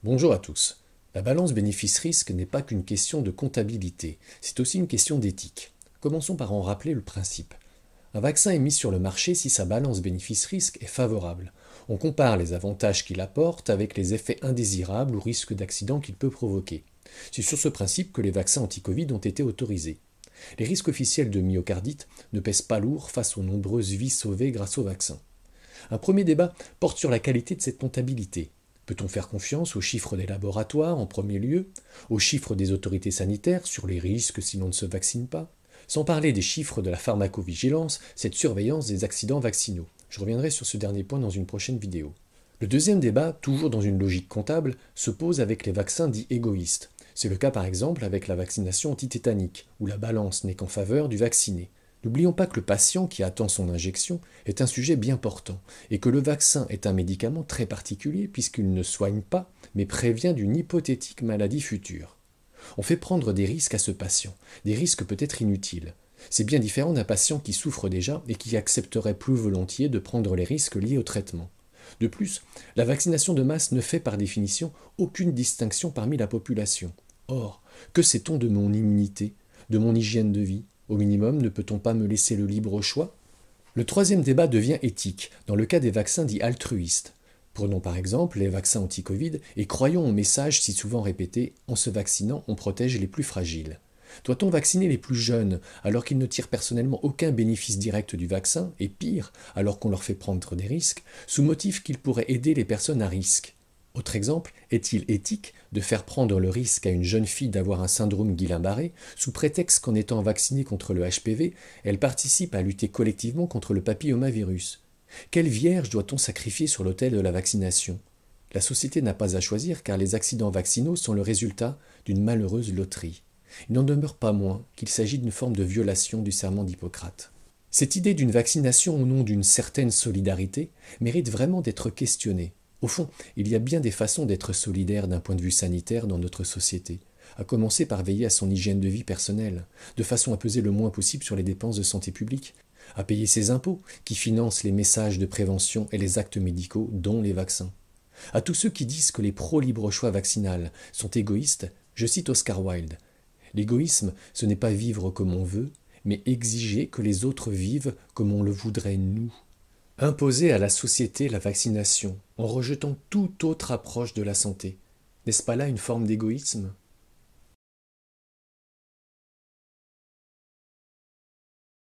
Bonjour à tous. La balance bénéfice-risque n'est pas qu'une question de comptabilité, c'est aussi une question d'éthique. Commençons par en rappeler le principe. Un vaccin est mis sur le marché si sa balance bénéfice-risque est favorable. On compare les avantages qu'il apporte avec les effets indésirables ou risques d'accident qu'il peut provoquer. C'est sur ce principe que les vaccins anti-Covid ont été autorisés. Les risques officiels de myocardite ne pèsent pas lourd face aux nombreuses vies sauvées grâce au vaccin. Un premier débat porte sur la qualité de cette comptabilité. Peut-on faire confiance aux chiffres des laboratoires en premier lieu, aux chiffres des autorités sanitaires sur les risques si l'on ne se vaccine pas, sans parler des chiffres de la pharmacovigilance, cette surveillance des accidents vaccinaux. Je reviendrai sur ce dernier point dans une prochaine vidéo. Le deuxième débat, toujours dans une logique comptable, se pose avec les vaccins dits égoïstes. C'est le cas par exemple avec la vaccination antitétanique, où la balance n'est qu'en faveur du vacciné. N'oublions pas que le patient qui attend son injection est un sujet bien portant, et que le vaccin est un médicament très particulier puisqu'il ne soigne pas, mais prévient d'une hypothétique maladie future. On fait prendre des risques à ce patient, des risques peut-être inutiles. C'est bien différent d'un patient qui souffre déjà et qui accepterait plus volontiers de prendre les risques liés au traitement. De plus, la vaccination de masse ne fait par définition aucune distinction parmi la population. Or, que sait-on de mon immunité, de mon hygiène de vie? Au minimum, ne peut-on pas me laisser le libre choix? Le troisième débat devient éthique, dans le cas des vaccins dits altruistes. Prenons par exemple les vaccins anti-Covid et croyons au message si souvent répété « en se vaccinant, on protège les plus fragiles ». Doit-on vacciner les plus jeunes alors qu'ils ne tirent personnellement aucun bénéfice direct du vaccin, et pire, alors qu'on leur fait prendre des risques, sous motif qu'ils pourraient aider les personnes à risque? Autre exemple, est-il éthique de faire prendre le risque à une jeune fille d'avoir un syndrome Guillain-Barré, sous prétexte qu'en étant vaccinée contre le HPV, elle participe à lutter collectivement contre le papillomavirus? Quelle vierge doit-on sacrifier sur l'autel de la vaccination? La société n'a pas à choisir car les accidents vaccinaux sont le résultat d'une malheureuse loterie. Il n'en demeure pas moins qu'il s'agit d'une forme de violation du serment d'Hippocrate. Cette idée d'une vaccination au nom d'une certaine solidarité mérite vraiment d'être questionnée. Au fond, il y a bien des façons d'être solidaire d'un point de vue sanitaire dans notre société, à commencer par veiller à son hygiène de vie personnelle, de façon à peser le moins possible sur les dépenses de santé publique, à payer ses impôts qui financent les messages de prévention et les actes médicaux, dont les vaccins. À tous ceux qui disent que les pro-libre-choix vaccinal sont égoïstes, je cite Oscar Wilde. L'égoïsme, ce n'est pas vivre comme on veut, mais exiger que les autres vivent comme on le voudrait nous. Imposer à la société la vaccination en rejetant toute autre approche de la santé, n'est-ce pas là une forme d'égoïsme?